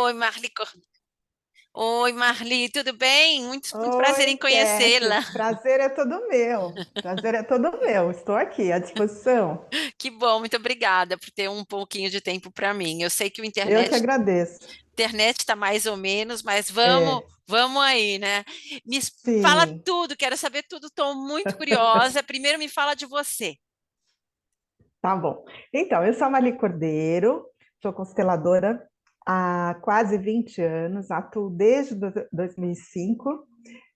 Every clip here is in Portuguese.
Oi, Marli. Oi, Marli, tudo bem? Muito prazer Oi, em Cat. conhecê-la. Prazer é todo meu. Prazer é todo meu. Estou aqui à disposição. Que bom, muito obrigada por ter um pouquinho de tempo para mim. Eu sei que o Eu que agradeço. internet está mais ou menos, mas vamos, É, vamos aí, né? Me fala sim, tudo, quero saber tudo, estou muito curiosa. Primeiro me fala de você. tá bom. Então, eu sou a Mali Cordeiro, sou consteladora há quase 20 anos, atuo desde 2005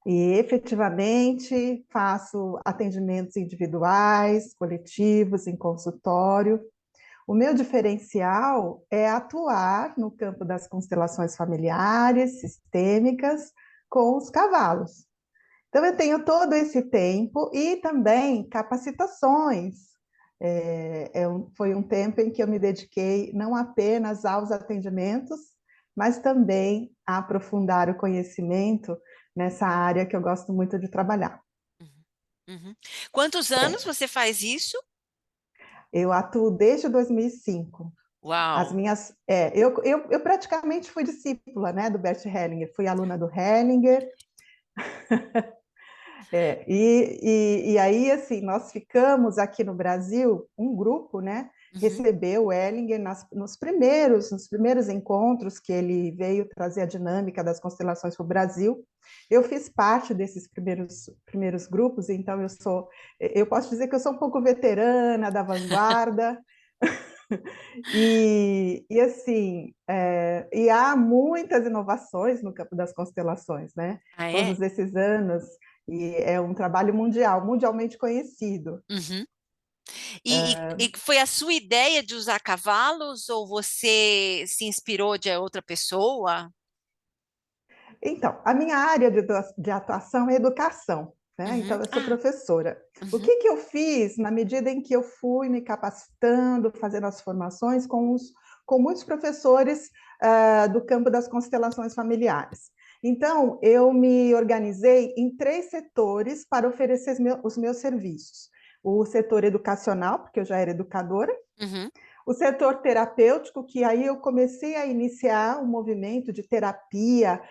e efetivamente faço atendimentos individuais, coletivos, em consultório. O meu diferencial é atuar no campo das constelações familiares, sistêmicas, com os cavalos. Então, eu tenho todo esse tempo e também capacitações. Foi um tempo em que eu me dediquei não apenas aos atendimentos, mas também a aprofundar o conhecimento nessa área que eu gosto muito de trabalhar. Uhum, uhum. Quantos anos você faz isso? Eu atuo desde 2005. As Uau! minhas, eu praticamente fui discípula, né, do Bert Hellinger, fui aluna do Hellinger, e aí, assim, nós ficamos aqui no Brasil, um grupo, né, Uhum, recebeu o Hellinger nos primeiros encontros que ele veio trazer a dinâmica das constelações para o Brasil. Eu fiz parte desses primeiros grupos, então eu posso dizer que eu sou um pouco veterana da vanguarda. E assim, e há muitas inovações no campo das constelações, né? Ah, é? Todos esses anos, e é um trabalho mundial, mundialmente conhecido. Uhum. E foi a sua ideia de usar cavalos ou você se inspirou de outra pessoa? Então, a minha área de atuação é educação, né? Uhum. Então, eu sou Ah, professora. O uhum, que que eu fiz na medida em que eu fui me capacitando, fazendo as formações com muitos professores do campo das constelações familiares? Então, eu me organizei em três setores para oferecer os meus serviços. O setor educacional, porque eu já era educadora, uhum, o setor terapêutico, que aí eu comecei a iniciar um movimento de terapia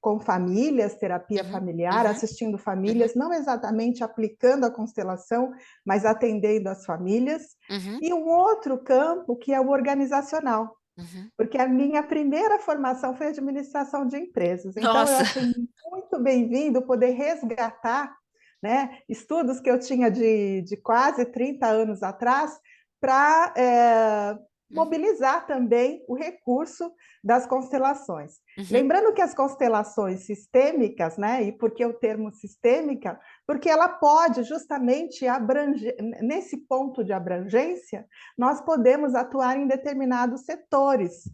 com famílias, terapia uhum, familiar, uhum, assistindo uhum, famílias, não exatamente aplicando a constelação, mas atendendo as famílias. uhum, E um outro campo que é o organizacional, uhum. porque a minha primeira formação foi administração de empresas. Então, eu Nossa. achei muito bem-vindo poder resgatar, né, estudos que eu tinha de quase 30 anos atrás, para Uhum, mobilizar também o recurso das constelações. uhum, Lembrando que as constelações sistêmicas, né, e por que o termo sistêmica? Porque ela pode justamente abranger, nesse ponto de abrangência, nós podemos atuar em determinados setores.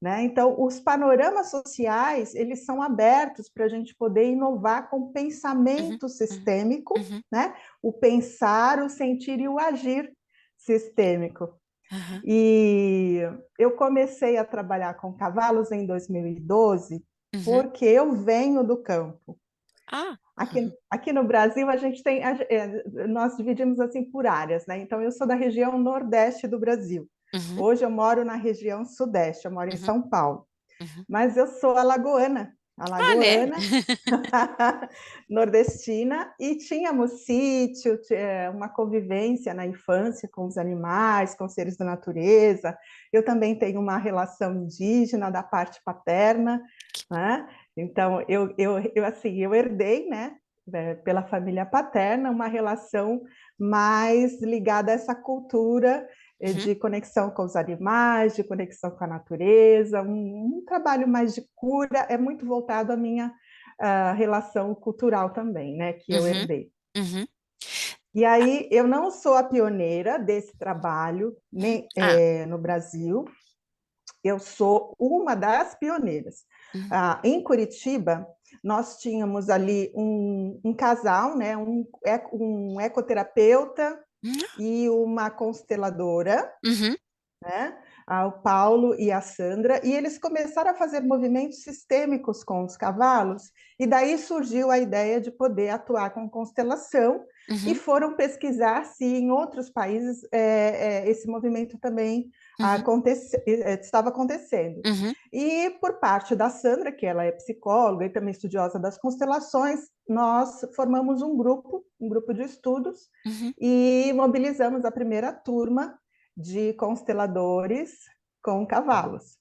Né? Então, os panoramas sociais, eles são abertos para a gente poder inovar com uhum, pensamento uhum, sistêmico, uhum, né? O pensar, o sentir e o agir sistêmico. uhum, E eu comecei a trabalhar com cavalos em 2012, uhum. porque eu venho do campo. Ah, Aqui no Brasil, a gente tem, nós dividimos assim por áreas, né? Então, eu sou da região nordeste do Brasil. uhum, Hoje eu moro na região sudeste, eu moro em uhum, São Paulo. uhum. Mas eu sou Ah, né? alagoana, nordestina, e tínhamos sítio, uma convivência na infância com os animais, com os seres da natureza. Eu também tenho uma relação indígena da parte paterna, né? Então, assim, eu herdei, né, pela família paterna, uma relação mais ligada a essa cultura Uhum, de conexão com os animais, de conexão com a natureza, um trabalho mais de cura, é muito voltado à minha relação cultural também, né, que eu uhum, herdei. uhum. E aí, eu não sou a pioneira desse trabalho nem, Ah, no Brasil, eu sou uma das pioneiras. uhum. Em Curitiba, nós tínhamos ali um casal, né, um ecoterapeuta e uma consteladora, Uhum, né? O Paulo e a Sandra, e eles começaram a fazer movimentos sistêmicos com os cavalos, e daí surgiu a ideia de poder atuar com constelação, e uhum, foram pesquisar se em outros países esse movimento também uhum, estava acontecendo. uhum, E por parte da Sandra, que ela é psicóloga e também estudiosa das constelações, nós formamos um grupo de estudos, uhum. e mobilizamos a primeira turma de consteladores com cavalos.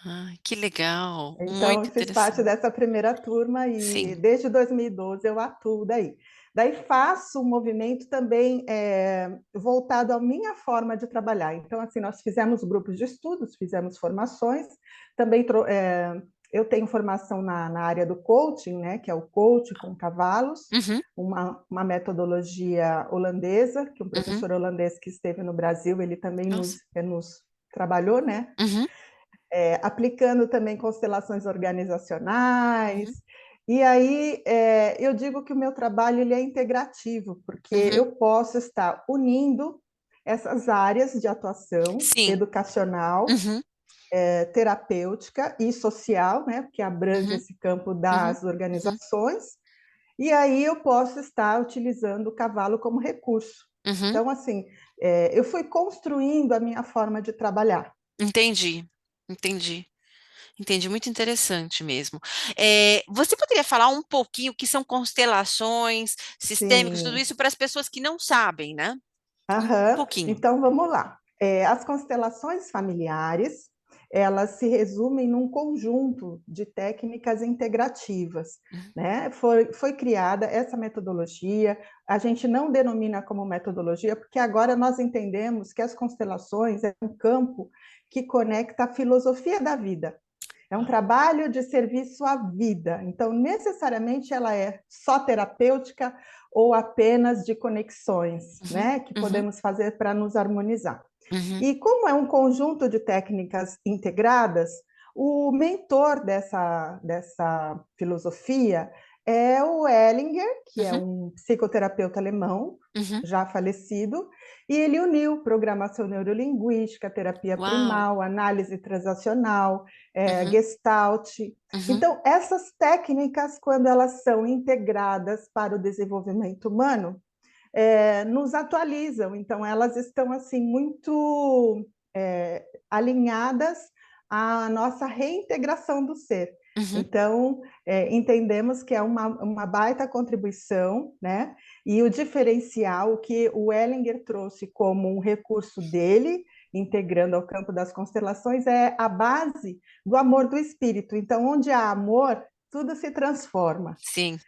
Ai, que legal, Então, muito eu fiz parte interessante. dessa primeira turma e Sim. desde 2012 eu atuo daí. Daí faço um movimento também voltado à minha forma de trabalhar. Então, assim, nós fizemos grupos de estudos, fizemos formações, também eu tenho formação na área do coaching, né, que é o coach com cavalos, Uhum, uma metodologia holandesa, que um uhum. professor holandês que esteve no Brasil, ele também Nossa. nos trabalhou, né? Uhum, Aplicando também constelações organizacionais. uhum, E aí eu digo que o meu trabalho ele é integrativo, porque uhum. eu posso estar unindo essas áreas de atuação Sim. educacional, Uhum, terapêutica e social, né, que abrange uhum, esse campo uhum, das uhum, organizações, e aí eu posso estar utilizando o cavalo como recurso. uhum. Então, assim, eu fui construindo a minha forma de trabalhar. Entendi, entendi. Entendi, muito interessante mesmo. Você poderia falar um pouquinho o que são constelações, sistêmicos, tudo Sim. isso para as pessoas que não sabem, né? Um Aham. pouquinho. Então vamos lá. As constelações familiares, elas se resumem num conjunto de técnicas integrativas, Uhum, né? Foi criada essa metodologia, a gente não denomina como metodologia, porque agora nós entendemos que as constelações é um campo que conecta a filosofia da vida. É um trabalho de serviço à vida. Então, necessariamente, ela é só terapêutica ou apenas de conexões, uhum, né, que uhum, podemos fazer para nos harmonizar. uhum, E como é um conjunto de técnicas integradas, o mentor dessa filosofia é o Ellinger, que é uhum, um psicoterapeuta alemão, uhum. já falecido, e ele uniu programação neurolinguística, terapia Uau! primal, análise transacional, Uhum, Gestalt. uhum, Então, essas técnicas, quando elas são integradas para o desenvolvimento humano, nos atualizam. Então, elas estão assim muito alinhadas à nossa reintegração do ser. uhum, Então, entendemos que é uma baita contribuição, né? E o diferencial que o Ellinger trouxe como um recurso dele, integrando ao campo das constelações, é a base do amor do espírito. Então, onde há amor, tudo se transforma. sim.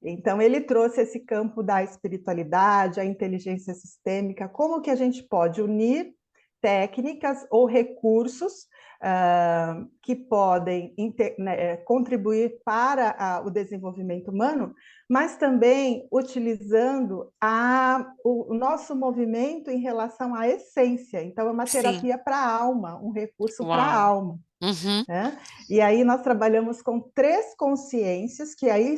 Então, ele trouxe esse campo da espiritualidade, a inteligência sistêmica, como que a gente pode unir técnicas ou recursos que podem contribuir para o desenvolvimento humano, mas também utilizando o nosso movimento em relação à essência. Então, é uma Sim. terapia para a alma, um recurso para a Uau! alma. Uhum, Né? E aí nós trabalhamos com três consciências, que aí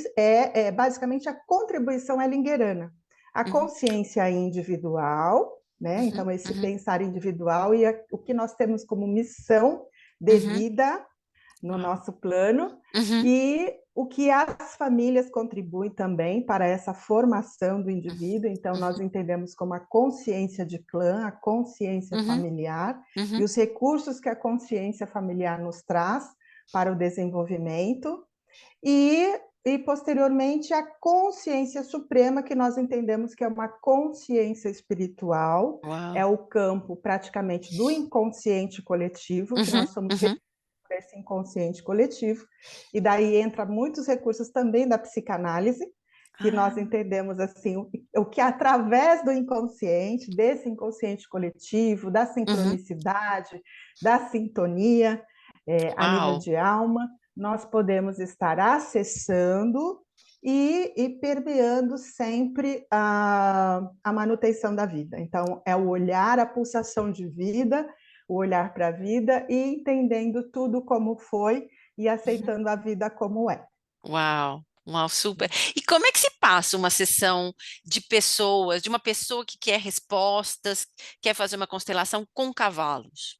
basicamente a contribuição ellinguerana. A uhum, consciência individual, né? uhum, Então esse uhum, pensar individual e o que nós temos como missão de uhum. vida no Uau! nosso plano, Uhum, e o que as famílias contribuem também para essa formação do indivíduo. Então, nós entendemos como a consciência de clã, a consciência uhum, familiar, e uhum, os recursos que a consciência familiar nos traz para o desenvolvimento, posteriormente, a consciência suprema, que nós entendemos que é uma consciência espiritual, uau! é o campo praticamente do inconsciente coletivo, que Uhum, nós somos uhum. esse inconsciente coletivo, e daí entra muitos recursos também da psicanálise, que nós Ah, entendemos assim, o que através do inconsciente, desse inconsciente coletivo, da uhum. sincronicidade, da sintonia, a nível Uau! de alma, nós podemos estar acessando e permeando sempre a manutenção da vida. Então, é o olhar, a pulsação de vida, o olhar para a vida e entendendo tudo como foi e Uhum. aceitando a vida como é. Uau! Uau, super. E como é que se passa uma sessão de pessoas, de uma pessoa que quer respostas, quer fazer uma constelação com cavalos?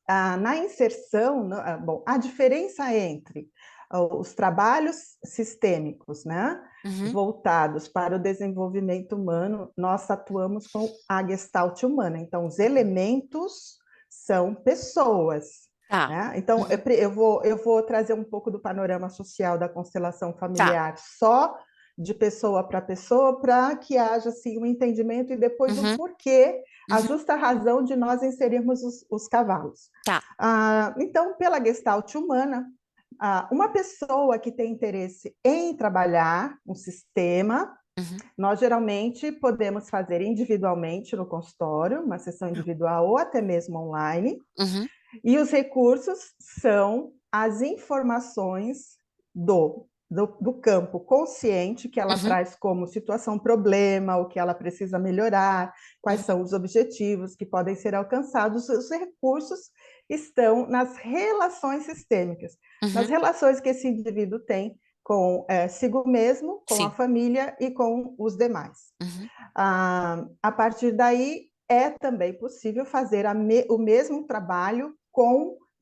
Na inserção, bom, a diferença entre os trabalhos sistêmicos, né, Uhum. voltados para o desenvolvimento humano, nós atuamos com a Gestalt humana. Então, os elementos são pessoas, Tá. né? Então, Uhum. eu vou trazer um pouco do panorama social da constelação Tá. familiar só de pessoa para que haja assim, um entendimento e depois o Uhum. porquê, a Uhum. justa razão de nós inserirmos os cavalos. Tá. Então, pela Gestalt humana, uma pessoa que tem interesse em trabalhar um sistema, Uhum. nós geralmente podemos fazer individualmente no consultório, uma sessão individual ou até mesmo online, Uhum. e os recursos são as informações do campo consciente que ela Uhum. traz como situação problema, o que ela precisa melhorar, quais Uhum. são os objetivos que podem ser alcançados. Os recursos estão nas relações sistêmicas, nas Uhum. relações que esse indivíduo tem com consigo mesmo, com a Sim. família e com os demais. Uhum. A partir daí, é também possível fazer o mesmo trabalho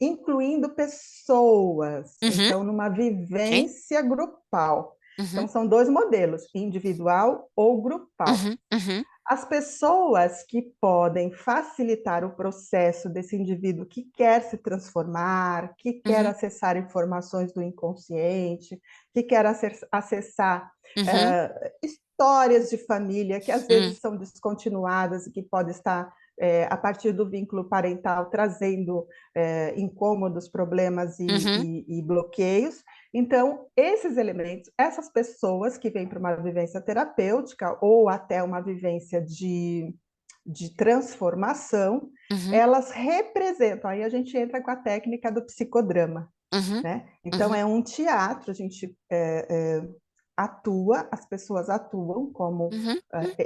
incluindo pessoas, Uhum. então, numa Ok. vivência grupal. Uhum. Então, são dois modelos, individual ou grupal. Uhum. Uhum. As pessoas que podem facilitar o processo desse indivíduo que quer se transformar, que quer Uhum. acessar informações do inconsciente, que quer acessar Uhum. histórias de família que às Uhum. vezes são descontinuadas e que pode estar a partir do vínculo parental trazendo incômodos, problemas Uhum. e bloqueios. Então, esses elementos, essas pessoas que vêm para uma vivência terapêutica ou até uma vivência de transformação, Uhum. elas representam, aí a gente entra com a técnica do psicodrama, Uhum. né? Então, Uhum. é um teatro, a gente atua, as pessoas atuam como Uhum.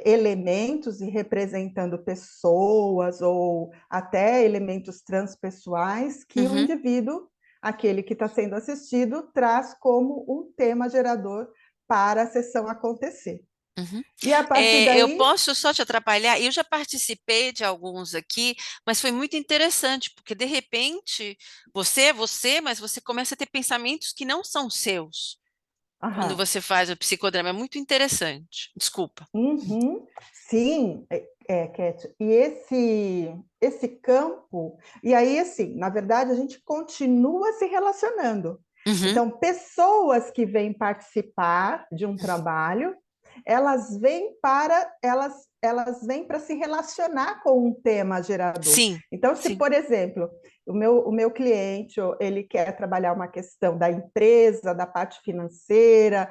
elementos e representando pessoas ou até elementos transpessoais que o Uhum. indivíduo, aquele que está sendo assistido, traz como um tema gerador para a sessão acontecer. Uhum. E a partir Eu daí, posso só te atrapalhar? Eu já participei de alguns aqui, mas foi muito interessante, porque de repente você é você, mas você começa a ter pensamentos que não são seus quando aham, você faz o psicodrama. É muito interessante. Desculpa. uhum, sim, Cat, e esse campo, e aí, assim, na verdade, a gente continua se relacionando. Uhum. Então, pessoas que vêm participar de um trabalho, elas vêm para se relacionar com um tema gerador. Sim, Então, se, sim. por exemplo, o meu cliente, ele quer trabalhar uma questão da empresa, da parte financeira,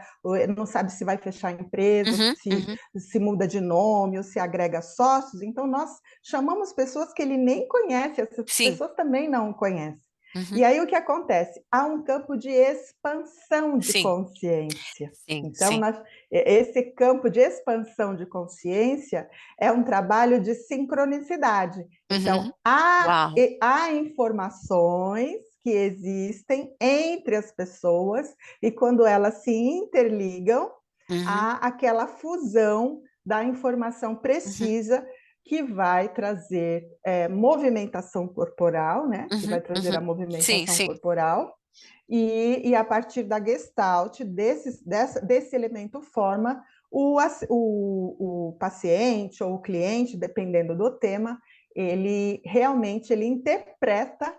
não sabe se vai fechar a empresa, Uhum. se Uhum. se muda de nome ou se agrega sócios. Então, nós chamamos pessoas que ele nem conhece, essas Sim. pessoas também não o conhecem. Uhum. E aí o que acontece? Há um campo de expansão de Sim, consciência. sim, Então, sim. esse campo de expansão de consciência é um trabalho de sincronicidade. Uhum. Então, há, Uau. há informações que existem entre as pessoas e quando elas se interligam, Uhum. há aquela fusão da informação Uhum. precisa que vai trazer movimentação corporal, né? Que Uhum. vai trazer a Uhum. Sim, movimentação sim. corporal, e a partir da Gestalt, desse elemento, forma o paciente ou o cliente, dependendo do tema, ele realmente ele interpreta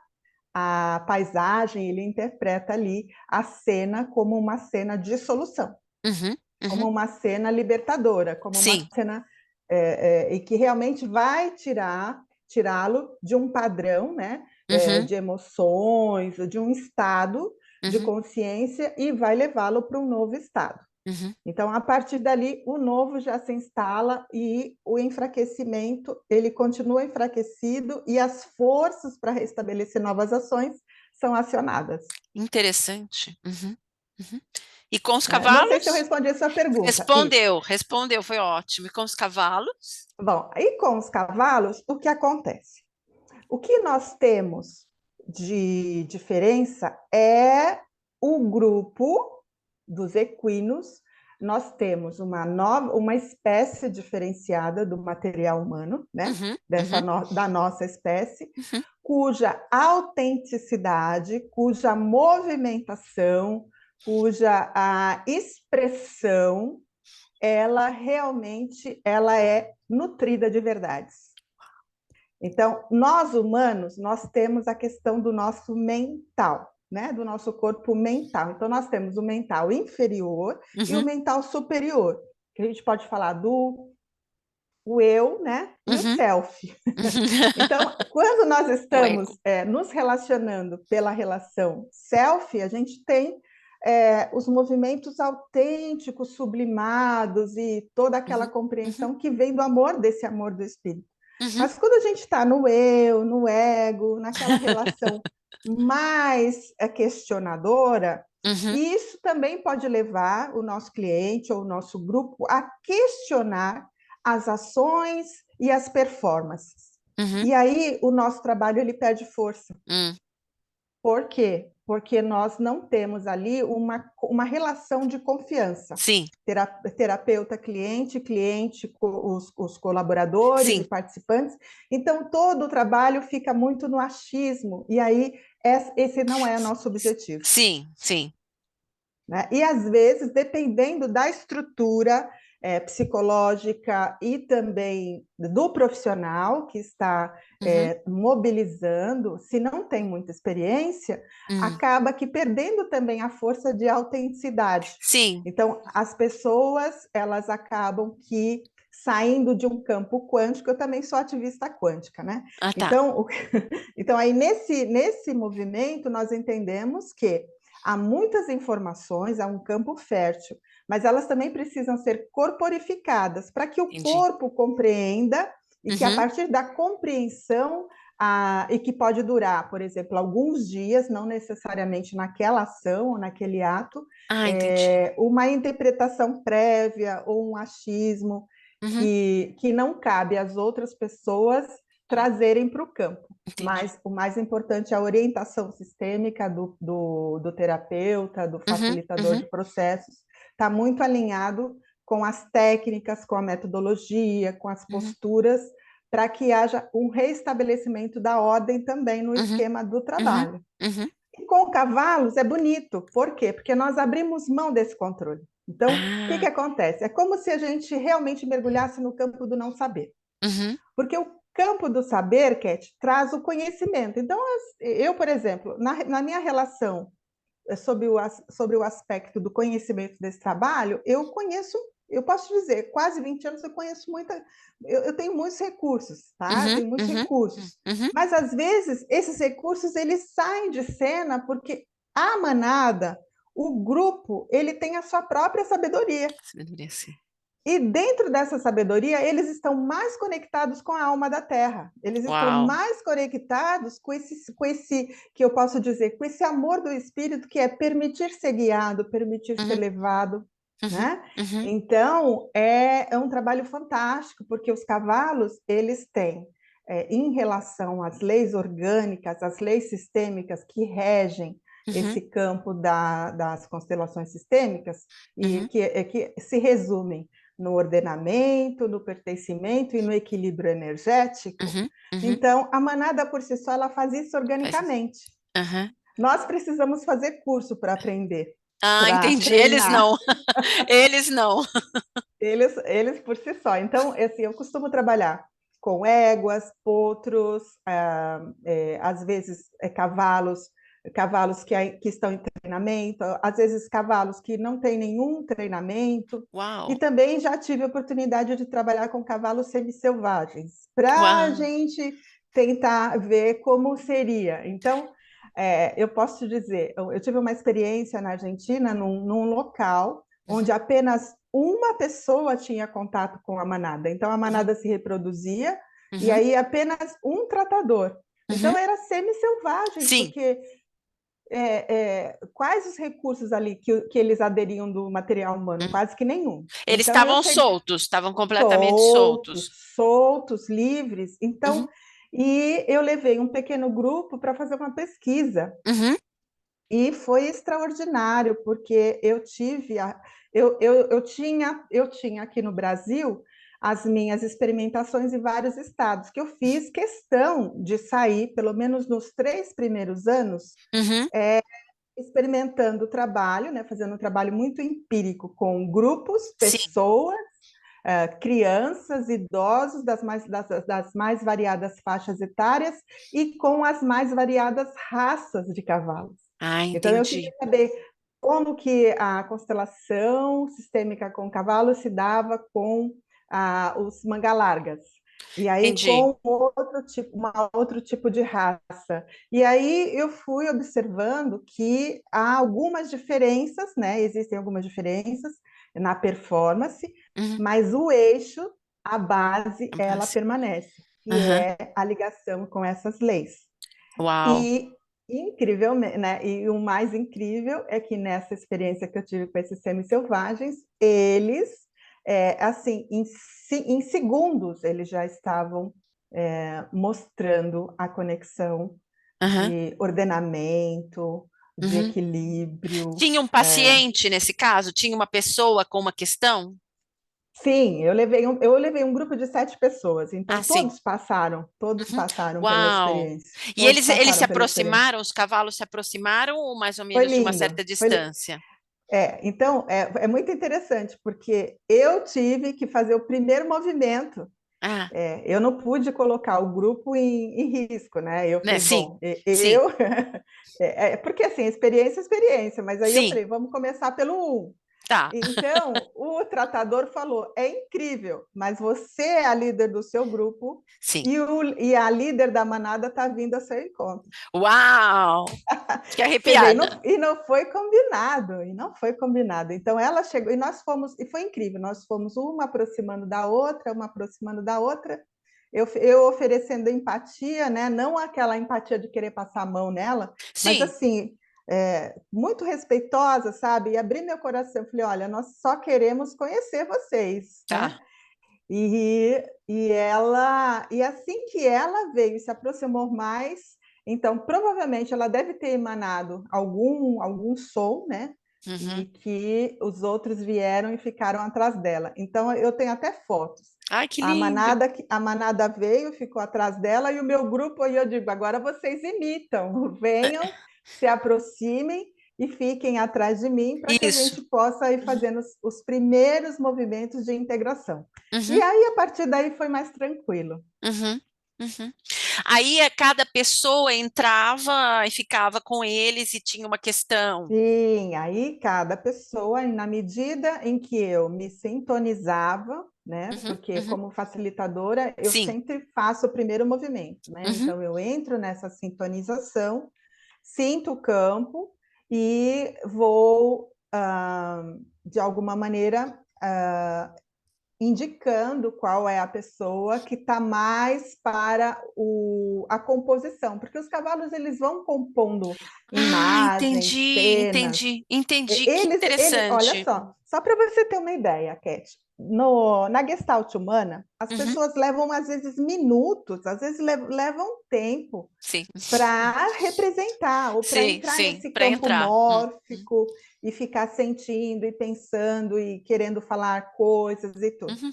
a paisagem, ele interpreta ali a cena como uma cena de solução, Uhum. como Uhum. uma cena libertadora, como uma Sim. cena e que realmente vai tirá-lo de um padrão, né, Uhum. de emoções, de um estado de Uhum. consciência e vai levá-lo para um novo estado. Uhum. Então, a partir dali, o novo já se instala e o enfraquecimento, ele continua enfraquecido e as forças para restabelecer novas ações são acionadas. Interessante. Uhum. Uhum. E com os Né? Não sei se eu cavalos? respondi a sua pergunta. Isso. Respondeu, respondeu, foi ótimo. E com os cavalos? Bom, aí com os cavalos, o que acontece? O que nós temos de diferença é o grupo dos equinos. Nós temos uma espécie diferenciada do material humano, né? Uhum. Uhum. Da nossa espécie, Uhum. cuja autenticidade, cuja movimentação, cuja a expressão, ela realmente ela é nutrida de verdades. Então, nós humanos, nós temos a questão do nosso mental, né? Do nosso corpo mental. Então, nós temos o mental inferior e o Uhum, mental superior, que a gente pode falar do o eu, né? E o uhum, self. uhum. Então, quando nós O estamos ego. nos relacionando pela relação self, a gente tem os movimentos autênticos, sublimados e toda aquela Uhum, uhum, compreensão que vem do amor, desse amor do espírito. uhum, Mas quando a gente está no eu, no ego, naquela relação mais questionadora, uhum, isso também pode levar o nosso cliente ou o nosso grupo a questionar as ações e as performances. uhum, E aí o nosso trabalho ele perde força. uhum. Por quê? Porque nós não temos ali uma relação de confiança. Sim, Terapeuta, cliente, cliente, os colaboradores e sim, participantes. Então, todo o trabalho fica muito no achismo, e aí esse não é o nosso objetivo. sim, sim. Né? E às vezes, dependendo da estrutura psicológica e também do profissional que está Uhum, mobilizando, se não tem muita experiência, uhum. acaba que perdendo também a força de autenticidade. Sim. Então, as pessoas elas acabam que saindo de um campo quântico, eu também sou ativista quântica, né? Ah, tá. Então, então aí nesse movimento nós entendemos que há muitas informações, há um campo fértil, mas elas também precisam ser corporificadas para que o Entendi. corpo compreenda e que a Uhum. partir da compreensão e que pode durar, por exemplo, alguns dias, não necessariamente naquela ação ou naquele ato, Ah, entendi. uma interpretação prévia ou um achismo Uhum. que não cabe às outras pessoas trazerem para o campo. Entendi. Mas o mais importante é a orientação sistêmica do terapeuta, do Uhum. facilitador Uhum. de processos, está muito alinhado com as técnicas, com a metodologia, com as Uhum. posturas, para que haja um reestabelecimento da ordem também no Uhum. esquema do Uhum. trabalho. Uhum. E com cavalos é bonito, por quê? Porque nós abrimos mão desse controle. Então, o que Ah. acontece? É como se a gente realmente mergulhasse no campo do não saber. Uhum. Porque o campo do saber, Cat, traz o conhecimento. Então, eu, por exemplo, na minha relação sobre o aspecto do conhecimento desse trabalho, eu conheço, eu posso dizer, quase 20 anos eu conheço eu tenho muitos recursos, tá? Uhum. Tenho muitos Uhum. recursos. Uhum. Mas, às vezes, esses recursos, eles saem de cena porque a manada, o grupo, ele tem a sua própria sabedoria. Sabedoria, sim. E dentro dessa sabedoria, eles estão mais conectados com a alma da terra. Eles estão Uau. mais conectados com esse que eu posso dizer, com esse amor do espírito que é permitir ser guiado, permitir ser Uhum. levado, Uhum. né? Uhum. Então, é um trabalho fantástico, porque os cavalos, eles têm, em relação às leis orgânicas, às leis sistêmicas que regem Uhum. esse campo das constelações sistêmicas, e Uhum. que se resumem no ordenamento, no pertencimento e no equilíbrio energético. Uhum. Uhum. Então, a manada por si só ela faz isso Faz isso. organicamente. Aham. Nós precisamos fazer curso para aprender, Ah, para entendi. Eles treinar. não. Eles não. Eles por si só. Então, assim, eu costumo trabalhar com éguas, potros, às vezes cavalos que estão em treinamento, às vezes cavalos que não têm nenhum treinamento. E Uau. também já tive a oportunidade de trabalhar com cavalos semiselvagens, para a Uau. gente tentar ver como seria. Então, eu posso te dizer, eu tive uma experiência na Argentina, num local Uhum. onde apenas uma pessoa tinha contato com a manada. Então, a Uhum. manada se reproduzia e Uhum. aí apenas um tratador. Uhum. Então, era semi-selvagem, Sim. porque quais os recursos ali que eles aderiam do material humano? Uhum. Quase que nenhum. Eles Então, eu estavam cheguei soltos, estavam completamente soltos, soltos. soltos, livres. Uhum. Então, e eu levei um pequeno grupo para fazer uma pesquisa. Uhum. E foi extraordinário, porque eu tinha aqui no Brasil as minhas experimentações em vários estados, que eu fiz questão de sair, pelo menos nos 3 primeiros anos, Uhum. experimentando o trabalho, né, fazendo um trabalho muito empírico com grupos, Sim. pessoas, crianças, idosos das mais variadas faixas etárias e com as mais variadas raças de cavalos. Ah, Então, eu queria entendi. saber como que a constelação sistêmica com cavalos se dava com os manga-largas. E aí, Entendi. com outro tipo de raça. E aí, eu fui observando que há algumas diferenças, né? Existem algumas diferenças na performance, Uhum. mas o eixo, a base, A ela base. permanece, que Aham. é a ligação com essas leis. Uau. E incrivelmente, né? E o mais incrível é que nessa experiência que eu tive com esses semi-selvagens, eles, assim, em segundos, eles já estavam mostrando a conexão Aham. de ordenamento, de Uhum. equilíbrio. Tinha um paciente nesse caso? Tinha uma pessoa com uma questão? Sim, eu levei um grupo de 7 pessoas, então Ah, sim. todos Uhum. passaram pela Uau! experiência, E todos eles se passaram pela experiência. aproximaram, os cavalos se aproximaram ou mais ou Foi menos de uma lindo, certa distância? então, é muito interessante, porque eu tive que fazer o primeiro movimento. Ah, Eu não pude colocar o grupo em risco, né? Eu né? falei, Sim, bom, sim, porque assim, experiência é experiência, mas aí eu sim. falei, vamos começar pelo 1. Tá. Então, o tratador falou: é incrível, mas você é a líder do seu grupo Sim. e a líder da manada está vindo a seu encontro. Uau! Fiquei Você vê, arrepiada. e não foi combinado, e não foi combinado. Então ela chegou, e nós fomos, e foi incrível, nós fomos uma aproximando da outra, uma aproximando da outra, eu oferecendo empatia, né? Não aquela empatia de querer passar a mão nela, mas Sim, assim, muito respeitosa, sabe? E abri meu coração, falei, olha, nós só queremos conhecer vocês, né? tá. E assim que ela veio e se aproximou mais, então provavelmente ela deve ter emanado algum som, né? Uhum. E que os outros vieram e ficaram atrás dela. Então eu tenho até fotos. Ai, que A lindo. manada, a manada veio, ficou atrás dela, e o meu grupo, aí eu digo, agora vocês imitam, venham, se aproximem e fiquem atrás de mim para que a Isso. gente possa ir fazendo os primeiros movimentos de integração. E Uhum, aí, a partir daí, foi mais tranquilo. uhum, uhum. Aí cada pessoa entrava e ficava com eles e tinha uma questão. Sim, aí cada pessoa, na medida em que eu me sintonizava, né? Uhum, Porque uhum. como facilitadora, eu Sim. sempre faço o primeiro movimento, né? Uhum. Então eu entro nessa sintonização, sinto o campo e vou, de alguma maneira, indicando qual é a pessoa que está mais para a composição, porque os cavalos eles vão compondo Ah, imagens, entendi, cenas. entendi, entendi. Que Olha interessante. só para você ter uma ideia, Cat, na Gestalt humana, as Uhum. pessoas levam às vezes minutos, às vezes levam tempo Sim, para representar ou para sim, entrar sim, nesse para campo entrar. mórfico e ficar sentindo e pensando e querendo falar coisas e tudo. Uhum.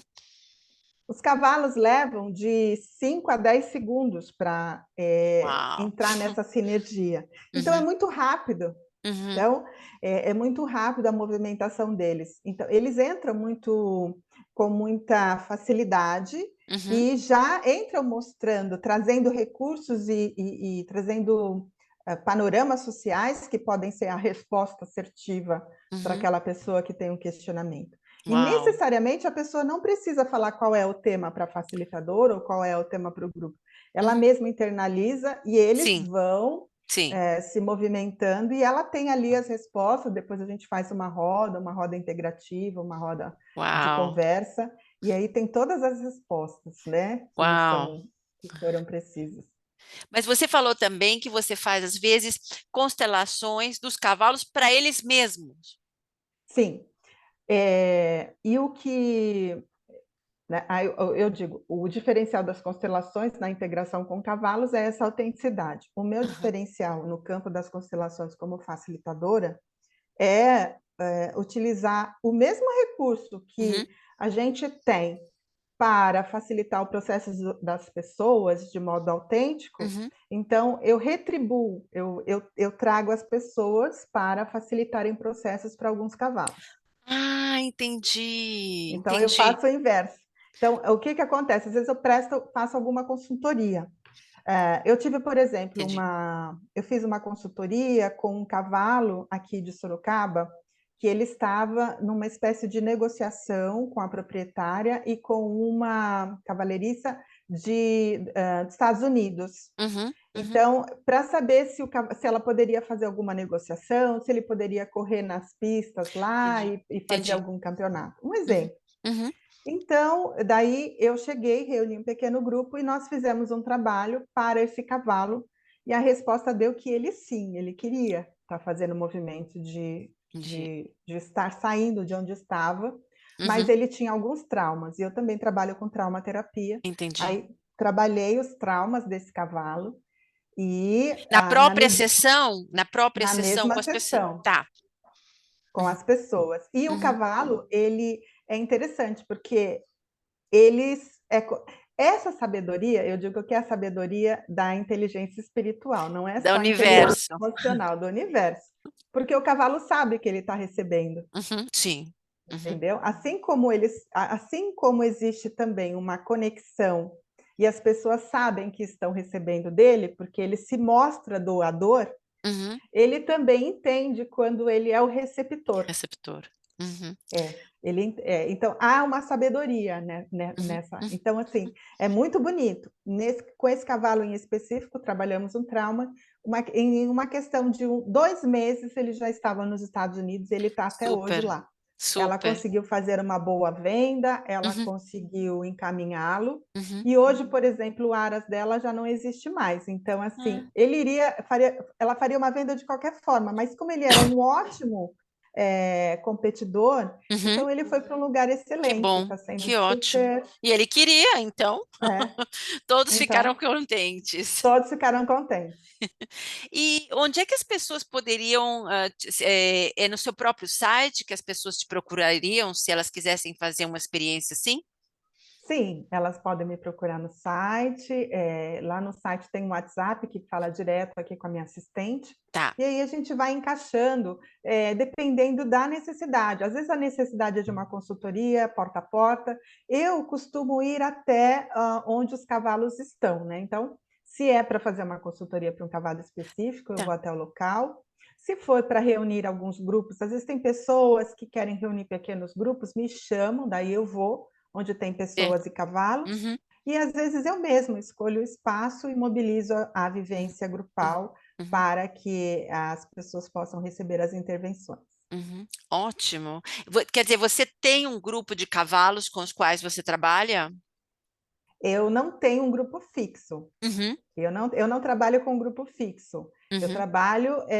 Os cavalos levam de 5 a 10 segundos para Uau. entrar nessa sinergia. Então, é Uhum, muito rápido. uhum, Então, é muito rápido a movimentação deles. Então, eles entram com muita facilidade uhum. e já entram mostrando, trazendo recursos e trazendo panoramas sociais que podem ser a resposta assertiva para Uhum. aquela pessoa que tem um questionamento. E Uau. necessariamente a pessoa não precisa falar qual é o tema para facilitador ou qual é o tema para o grupo. Ela Uhum. mesma internaliza e eles Sim, vão sim. se movimentando e ela tem ali as respostas. Depois a gente faz uma roda integrativa, uma roda de Uau. conversa, e aí tem todas as respostas, né, Uau. que foram precisas. Mas você falou também que você faz, às vezes, constelações dos cavalos para eles mesmos. Sim, e o que, né, aí eu digo, o diferencial das constelações na integração com cavalos é essa autenticidade. O meu Uhum, diferencial no campo das constelações como facilitadora é utilizar o mesmo recurso uhum, que a gente tem para facilitar o processo das pessoas de modo autêntico, Uhum. então eu retribuo, eu trago as pessoas para facilitarem processos para alguns cavalos. Ah, entendi, Então eu entendi, faço o inverso. Então, o que que acontece? Às vezes faço alguma consultoria. Eu tive, por exemplo, entendi. eu fiz uma consultoria com um cavalo aqui de Sorocaba, que ele estava numa espécie de negociação com a proprietária e com uma cavalariça dos Estados Unidos. Uhum, uhum, Então, para saber se ela poderia fazer alguma negociação, se ele poderia correr nas pistas lá entendi, e fazer entendi. algum campeonato. Um Uhum, exemplo. uhum, Então, daí eu cheguei, reuni um pequeno grupo e nós fizemos um trabalho para esse cavalo, e a resposta deu que ele sim, ele queria estar fazendo o movimento entendi. de estar saindo de onde estava, mas Uhum, ele tinha alguns traumas, e eu também trabalho com traumaterapia, entendi. aí trabalhei os traumas desse cavalo, e Na própria na sessão com mesma as pessoas. sessão, Tá. com as pessoas. E o Uhum. cavalo, ele é interessante, porque eles essa sabedoria, eu digo que é a sabedoria da inteligência espiritual, não é Da só a inteligência universo. emocional do universo, porque o cavalo sabe que ele está recebendo, Uhum, sim. Uhum, entendeu? Assim como existe também uma conexão e as pessoas sabem que estão recebendo dele, porque ele se mostra doador, uhum. ele também entende quando ele é o receptor. Receptor. Uhum, Então há uma sabedoria, uhum, nessa. uhum. Então, assim, é muito bonito. Com esse cavalo em específico, trabalhamos um trauma. Em uma questão de 2 meses, ele já estava nos Estados Unidos, ele está até hoje Super, lá. Ela super. conseguiu fazer uma boa venda, ela Uhum, conseguiu encaminhá-lo. uhum. E hoje, por exemplo, o Aras dela já não existe mais. Então, assim, Ah, ela faria uma venda de qualquer forma, mas como ele era um ótimo competidor, uhum. então ele foi para um lugar Que excelente, bom, está sendo que ótimo. super. E ele queria, então, É, todos ficaram então, contentes. todos ficaram contentes. E onde é que as pessoas poderiam, é no seu próprio site que as pessoas te procurariam se elas quisessem fazer uma experiência assim? Sim, elas podem me procurar no site. Lá no site tem um WhatsApp que fala direto aqui com a minha assistente. Tá. E aí a gente vai encaixando, dependendo da necessidade. Às vezes a necessidade é de uma consultoria, porta a porta. Eu costumo ir até onde os cavalos estão, né? Então, se é para fazer uma consultoria para um cavalo específico, eu Tá. vou até o local. Se for para reunir alguns grupos, às vezes tem pessoas que querem reunir pequenos grupos, me chamam, daí eu vou onde tem É. pessoas e cavalos, Uhum, e às vezes eu mesmo escolho o espaço e mobilizo a uhum, vivência uhum, grupal uhum, para que as pessoas possam receber as intervenções. uhum. Ótimo. Quer dizer, você tem um grupo de cavalos com os quais você trabalha? Eu não tenho um grupo fixo, Uhum, eu não trabalho com um grupo fixo. uhum.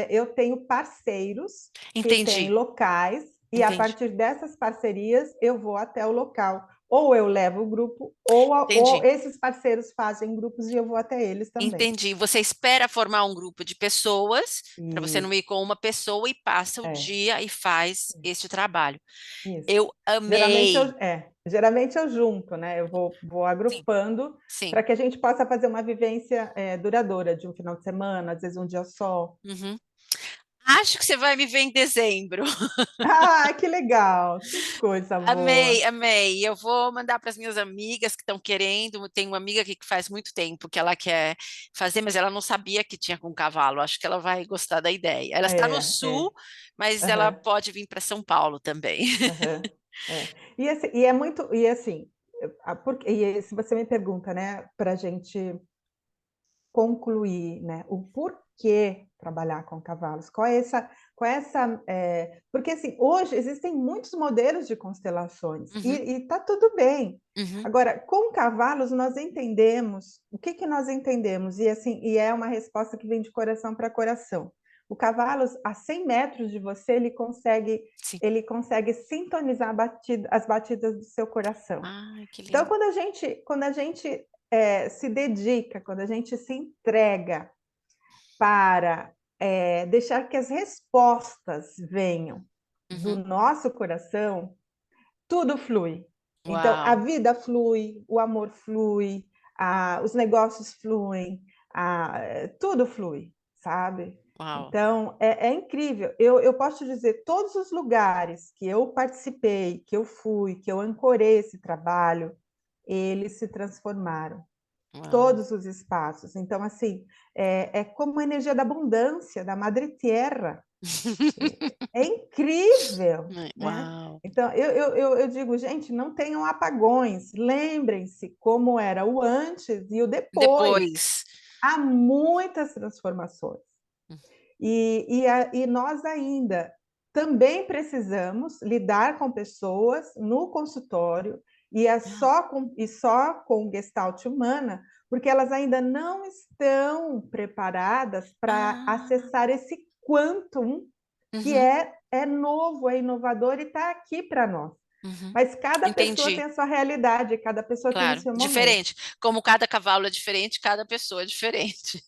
Eu tenho parceiros que têm Entendi, locais e a entendi, partir dessas parcerias eu vou até o local. Ou eu levo o grupo, ou entendi. esses parceiros fazem grupos e eu vou até eles também. Entendi. Você espera formar um grupo de pessoas, para você não ir Isso, com uma pessoa e passa o é. dia e faz este trabalho. Isso. Eu amei. Geralmente eu junto, né, eu vou Sim, agrupando sim. para que a gente possa fazer uma vivência, duradoura de um final de semana, às vezes um dia só. Uhum. Acho que você vai me ver em dezembro. Ah, que legal, que coisa Amei, boa. amei. Eu vou mandar para as minhas amigas que estão querendo. Tem uma amiga aqui que faz muito tempo que ela quer fazer, mas ela não sabia que tinha com cavalo. Acho que ela vai gostar da ideia. Ela está no sul, É. mas ela Aham, pode vir para São Paulo também. aham, é. E é muito, se você me pergunta, né, pra gente concluir, né, o porquê trabalhar com cavalos, porque assim, hoje existem muitos modelos de constelações Uhum, e tá tudo bem. uhum, Agora, com cavalos nós entendemos, o que que nós entendemos? E assim, e é uma resposta que vem de coração para coração. O cavalo, a 100 metros de você, sim. ele consegue sintonizar as batidas do seu coração. Ai, que Então, lindo. quando a gente se dedica, quando a gente se entrega para deixar que as respostas venham do Uhum, nosso coração, tudo flui. Então, a Uau, vida flui, o amor flui, os negócios fluem, tudo flui, sabe? uau. Então, é incrível. Eu posso te dizer, todos os lugares que eu participei, que eu fui, que eu ancorei esse trabalho, eles se transformaram. Uau. Todos os espaços. Então, assim, é como a energia da abundância, da Madre Terra. É incrível, né? Uau. Então, eu digo, gente, não tenham apagões, lembrem-se como era o antes e o depois. Depois. Há muitas transformações. E nós ainda também precisamos lidar com pessoas no consultório só com Gestalt humana, porque elas ainda não estão preparadas para Ah, acessar esse quantum que uhum, é novo, é inovador e está aqui para nós. uhum. Mas cada pessoa tem Entendi. a sua realidade, cada pessoa tem o Claro, seu momento. diferente. Como cada cavalo é diferente, cada pessoa é diferente.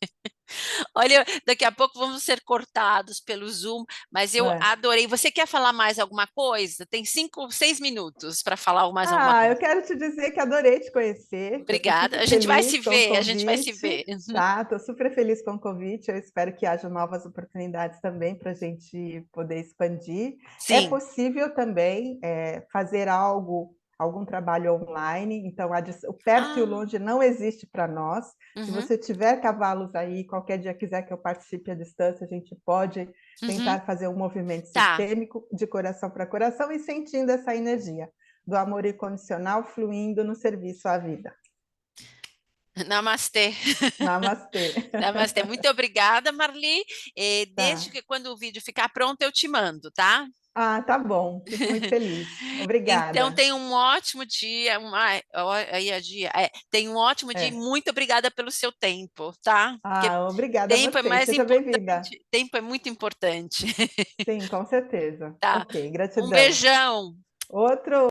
Olha, daqui a pouco vamos ser cortados pelo Zoom, mas eu É. adorei. Você quer falar mais alguma coisa? Tem 5, 6 minutos para falar mais alguma Eu coisa. quero te dizer que adorei te conhecer, que eu estou Obrigada. super A gente vai se feliz com o ver, a gente vai se convite, ver. tá? Estou super feliz com o convite. Eu espero que haja novas oportunidades também para a gente poder expandir. É Sim. possível também fazer algum trabalho online, então o perto e o Ah, longe não existe para nós. Se uhum, você tiver cavalos aí, qualquer dia quiser que eu participe à distância, a gente pode uhum. tentar fazer um movimento Tá. sistêmico de coração para coração e sentindo essa energia do amor incondicional fluindo no serviço à vida. Namastê. Namastê. Namastê. Muito obrigada, Marli. Deixe Tá. que quando o vídeo ficar pronto, eu te mando, tá? Tá bom. Fico muito feliz. Então, Obrigada. tenha um ótimo dia. Aí é dia. Tenha um ótimo dia e É. muito obrigada pelo seu tempo, tá? Porque Obrigada a tempo é você. mais Seja bem-vinda. importante. Tempo é muito importante, Sim, com certeza. tá? Ok, Um gratidão. beijão. Outro